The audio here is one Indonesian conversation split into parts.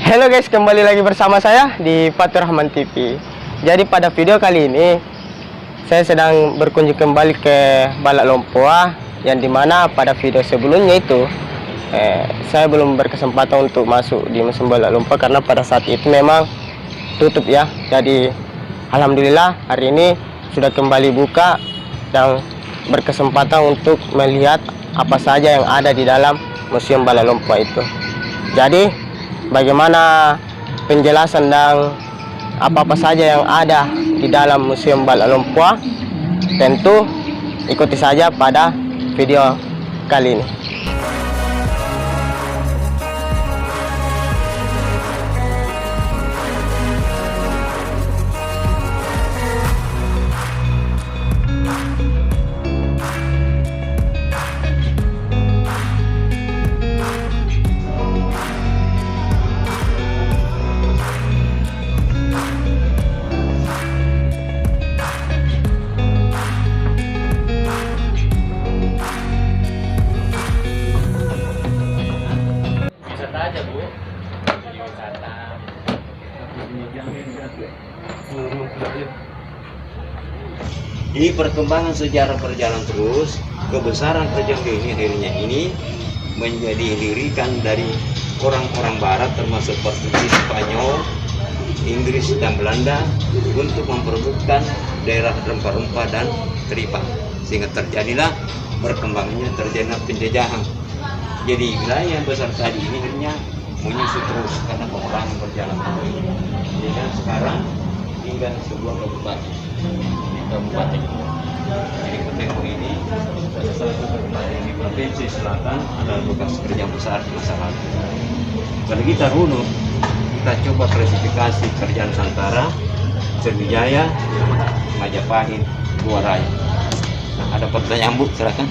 Halo guys, kembali lagi bersama saya di Fatur Rahman TV. Jadi pada video kali ini saya sedang berkunjung kembali ke Balak Lompoa, yang dimana pada video sebelumnya itu saya belum berkesempatan untuk masuk di Museum Balak Lompoa karena pada saat itu memang tutup ya. Jadi alhamdulillah hari ini sudah kembali buka dan berkesempatan untuk melihat apa saja yang ada di dalam Museum Balak Lompoa itu. Jadi bagaimana penjelasan dan apa-apa saja yang ada di dalam Museum Balak Lompoa, tentu ikuti saja pada video kali ini. Di perkembangan sejarah berjalan terus, kebesaran kerajaan ini akhirnya ini menjadi lirikan dari orang-orang barat termasuk Portugis, Spanyol, Inggris dan Belanda untuk memperebutkan daerah rempah-rempah dan tripang, sehingga terjadilah berkembangnya terjadilah penjajahan. Jadi wilayah yang besar tadi ini akhirnya menyusut terus karena peperangan berjalan terus. Sehingga sekarang tinggal sebuah kabupaten. Kabupaten. Jadi Kutengo ini salah satu kabupaten di provinsi selatan adalah bekas kerja besar di masa lalu. Kalau kita runut, kita coba klasifikasi kerajaan Nusantara, Sriwijaya, Majapahit, Buaraya. Nah, ada pertanyaan Bu, silakan.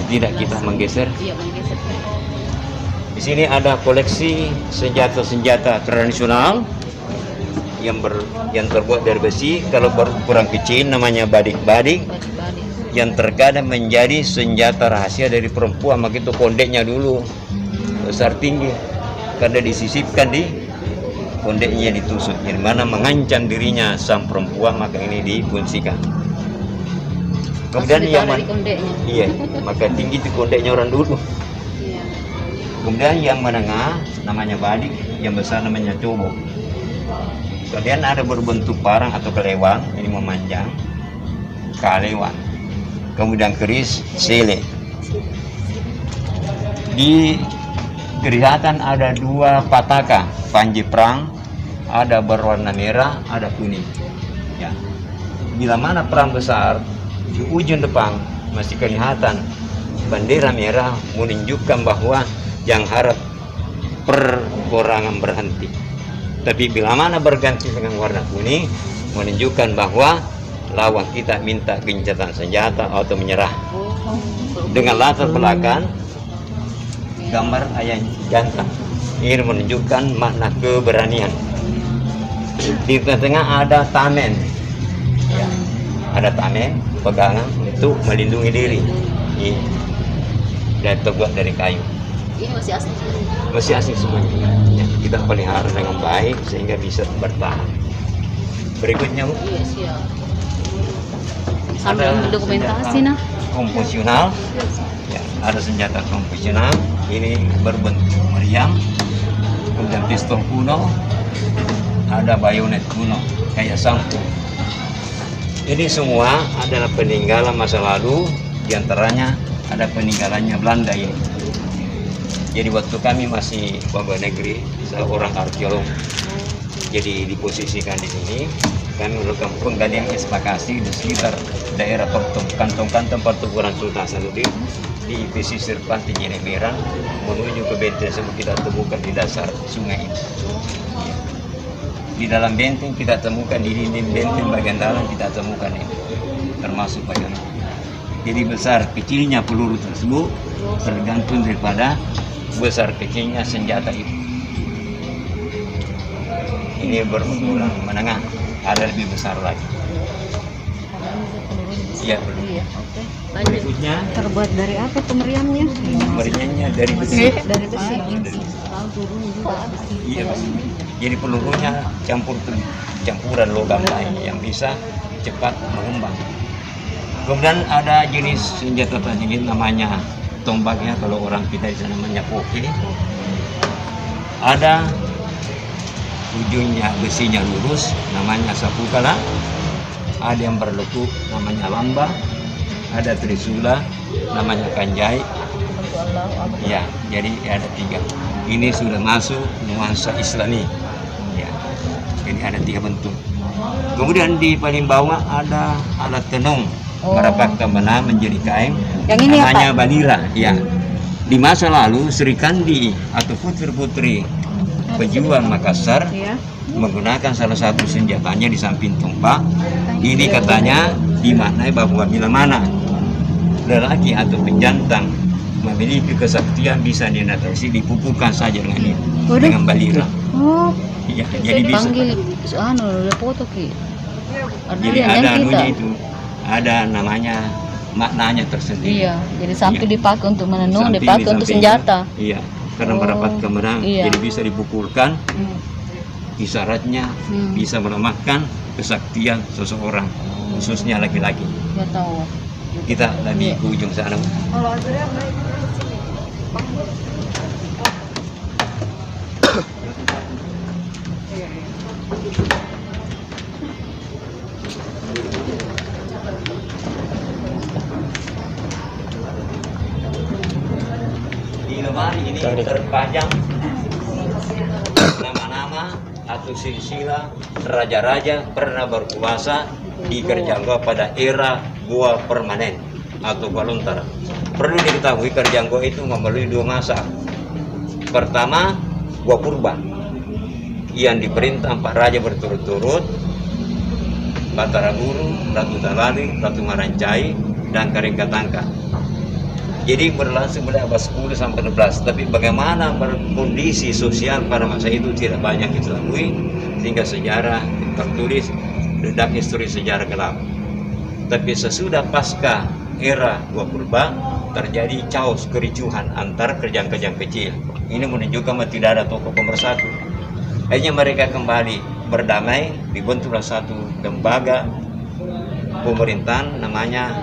Tidak kita menggeser. Iya, menggeser. Di sini ada koleksi senjata-senjata tradisional yang terbuat dari besi. Kalau berukuran kecil namanya badik-badik, yang terkadang menjadi senjata rahasia dari perempuan. Maka itu kondeknya dulu besar tinggi karena disisipkan di kondeknya, ditusuk, yang mana mengancam dirinya sang perempuan, maka ini difungsikan. Kemudian yang iya, maka tinggi itu kondeknya orang dulu. Iya. Kemudian yang menengah namanya badik, yang besar namanya cobok. Kemudian ada berbentuk parang atau kelewang, ini memanjang, kalewang. Kemudian keris, sele. Di kelihatan ada dua pataka panji perang, ada berwarna merah, ada kuning. Ya. Bila mana perang besar, di ujung depan masih kelihatan bendera merah menunjukkan bahwa yang harap perperangan berhenti. Tapi bila mana berganti dengan warna kuning menunjukkan bahwa lawan kita minta gencatan senjata atau menyerah. Dengan latar belakang gambar ayam jantan, ini menunjukkan makna keberanian. Di tengah ada tamen, ya, ada tamen pegangan untuk melindungi diri. Ini dan terbuat dari kayu. Ini masih asli. Masih asli semuanya. Ya, kita pelihara dengan baik sehingga bisa bertahan. Berikutnya Bu. Iya, siap. Sambil ambil dokumentasi nah. Konvensional. Ya, ada senjata konvensional. Ini berbentuk meriam. Kemudian pistol kuno. Ada bayonet kuno kayak sampul. Ini semua adalah peninggalan masa lalu, diantaranya ada peninggalannya Belanda ini. Jadi waktu kami masih pegawai negeri, seorang arkeolog, jadi diposisikan di sini, kami melakukan penggalian ekskavasi di sekitar daerah kantong-kantong pertuburan Sultan Hasanuddin di pesisir pantai Jeneberang menuju ke benteng tersebut kita temukan di dasar sungai ini. Di dalam benteng kita temukan, di dinding benteng bagian dalam kita temukan ini, termasuk bagian ini. Jadi besar kecilnya peluru tersebut tergantung daripada besar kecilnya senjata itu. Ini berukuran menengah, ada lebih besar lagi. Iya. Iya, oke. Lanjut. Berikutnya Terbuat dari apa itu meriamnya? meriamnya dari besi. Dari besi. Iya. Jadi pelurunya campuran logam lain yang bisa cepat mengembang. Kemudian ada jenis senjata tajam namanya tombaknya, kalau orang kita di sana namanya poke. Ada ujungnya besinya lurus namanya sapukala. Ada yang berlekuk namanya lamba. Ada trisula namanya kanjai. Ya, jadi ada 3. Ini sudah masuk nuansa Islami. Ya, jadi ada 3 bentuk. Kemudian di paling bawah ada alat tenung. Merapatkan benang menjadi kain. Yang ini namanya balira. Ya. Di masa lalu Sri Kandi atau putri-putri pejuang Makassar Iya. menggunakan salah satu senjatanya di samping tombak. Ini katanya dimaknai bahwa bila mana lelaki atau penjantang memiliki kesaktian bisa dinatasi, dipukulkan saja dengan ini, Waduh. dengan balira. Oh, Ya, jadi bisa. Panggil udah foto ki. Jadi ada anunya itu, ada namanya maknanya tersendiri. Iya, jadi sampai Iya. dipakai untuk menenung, Samping dipakai di untuk samping. senjata. Iya, karena Oh, merapatkan benang, iya. jadi bisa dipukulkan. Hmm. Isyaratnya bisa melemahkan kesaktian seseorang, khususnya laki-laki. Nggak tahu. Kita lagi ke ujung sana. Di lemari ini terpajang nama-nama atau silsilah raja-raja pernah berkuasa di Kerjanggoa pada era Goa permanen atau Goa Lontara. Perlu diketahui Kerjanggoa itu melalui 2 masa. Pertama, Goa Purba yang diperintah 4 raja berturut-turut, Batara Guru, Ratu Talali, Ratu Marancai, dan Karingkatangka. Jadi berlangsung mulai abad 10 sampai 16. Tapi bagaimana kondisi sosial pada masa itu tidak banyak diketahui, sehingga sejarah tertulis dedak histori sejarah gelap. Tapi sesudah pasca era Goa Purba terjadi chaos, kericuhan antar kerajaan-kerajaan kecil. Ini menunjukkan bahwa tidak ada tokoh pemersatu. Akhirnya mereka kembali berdamai, dibentuklah satu lembaga pemerintahan namanya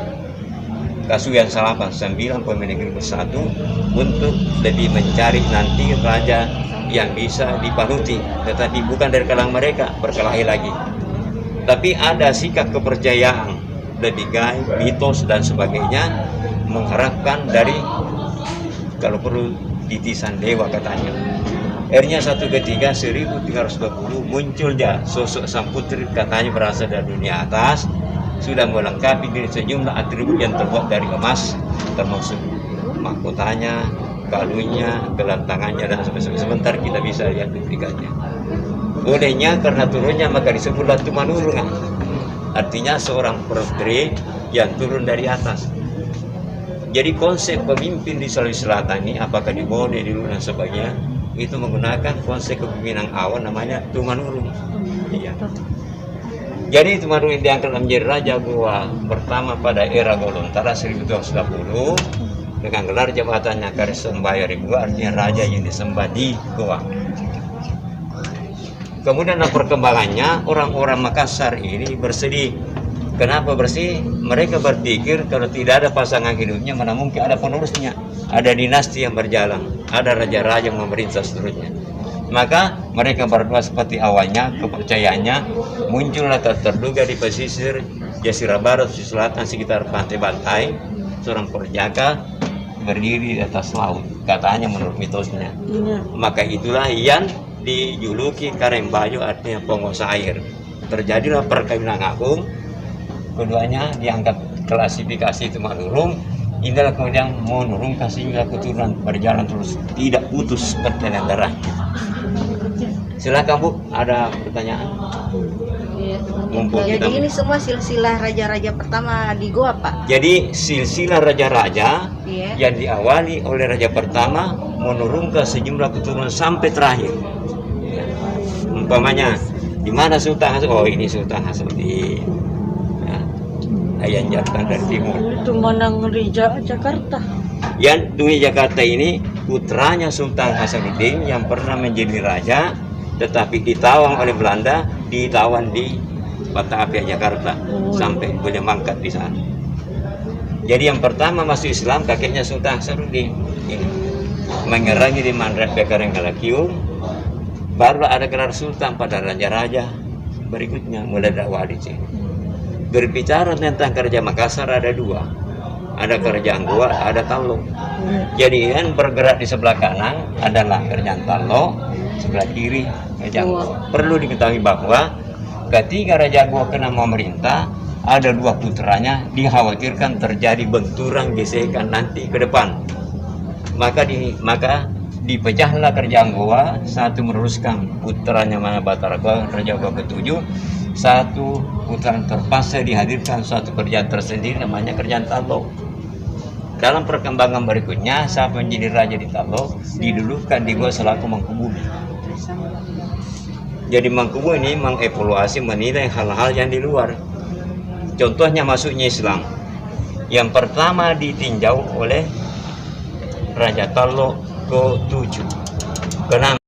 Kasuyan Salapan 9 Pemilik Negeri Bersatu, untuk lebih mencari nanti raja yang bisa dipanuti, tetapi bukan dari kalangan mereka, berkelahi lagi. Tapi ada sikap kepercayaan lebih gaib, mitos dan sebagainya, mengharapkan dari kalau perlu titisan dewa katanya. Akhirnya satu ketika 1320 munculnya sosok sang putri, katanya berasal dari dunia atas, sudah melengkapi diri sejumlah atribut yang terbuat dari emas, termasuk mahkotanya, kalungnya, gelang tangannya, dan sebentar kita bisa lihat duplikatnya. Olehnya karena turunnya maka disebutlah Tumanurungan, artinya seorang putri yang turun dari atas. Jadi konsep pemimpin di Sulawesi Selatan ini, apakah di Bode, di Luwu dan sebagainya, itu menggunakan konsep kepemimpinan awal namanya Tumanurung. Iya. Jadi Tumanurung diangkat menjadi raja Goa pertama pada era Goa Lontara 1210 dengan gelar jabatannya Karisembaya Goa, artinya raja yang disembah di Goa. Kemudian perkembangannya, orang-orang Makassar ini bersedih. Kenapa bersih? Mereka berpikir kalau tidak ada pasangan hidupnya, mana mungkin ada penerusnya. Ada dinasti yang berjalan, ada raja-raja yang memerintah seterusnya. Maka mereka berdua seperti awalnya, kepercayaannya muncullah tak terduga di pesisir Jazirah Barat, selatan sekitar pantai Bantai, seorang perjaka berdiri di atas laut, katanya menurut mitosnya. Maka itulah yang dijuluki Karembayo, artinya penguasa air. Terjadilah perkawinan agung. Keduanya diangkat klasifikasi Tumanurung. Inilah kemudian menurunkan sehingga keturunan berjalan terus, tidak putus perjalanan darah. Silakan Bu, ada pertanyaan? Iya. Mumpung kita. Jadi ini semua silsilah raja-raja pertama di Goa, Pak. Jadi silsilah raja-raja Iya. yang diawali oleh raja pertama menurunkan sejumlah keturunan sampai terakhir. Ya. Umpamanya di mana Sultan Hasanuddin? Oh, ini Sultan Hasanuddin. Ya. ayam jantan dari timur. Itu Manang Rija Jakarta. Yang Dwi Jakarta ini putranya Sultan Hasanuddin yang pernah menjadi raja, tetapi ditawan oleh Belanda, ditawan di Batavia Jakarta sampai boleh mangkat di sana. Jadi yang pertama masuk Islam kakeknya Sultan Hasanuddin ini mengerangi di Mandrat Bekarengkalakium, baru ada gelar Sultan pada raja-raja berikutnya mulai dakwah di sini. Berbicara tentang kerajaan Makassar ada dua, ada kerajaan Goa, ada Tallo. Jadi yang bergerak di sebelah kanan adalah kerajaan Tallo, sebelah kiri kerajaan Goa. Perlu diketahui bahwa ketika Raja Goa kena memerintah, ada dua putranya dikhawatirkan terjadi benturan gesekan nanti ke depan. Maka dipecahlah kerajaan Goa, satu meneruskan putranya mana Batara Goa, Raja Goa ke-7, satu putra terpaksa dihadirkan suatu kerjaan tersendiri namanya kerjaan Tallo. Dalam perkembangan berikutnya, saat menjadi raja di Tallo, didulukan di Goa selaku Mangkubumi. Jadi Mangkubu ini mengevaluasi, menilai hal-hal yang di luar. Contohnya masuknya Islam. Yang pertama ditinjau oleh Raja Tallo ke-7. Kenapa?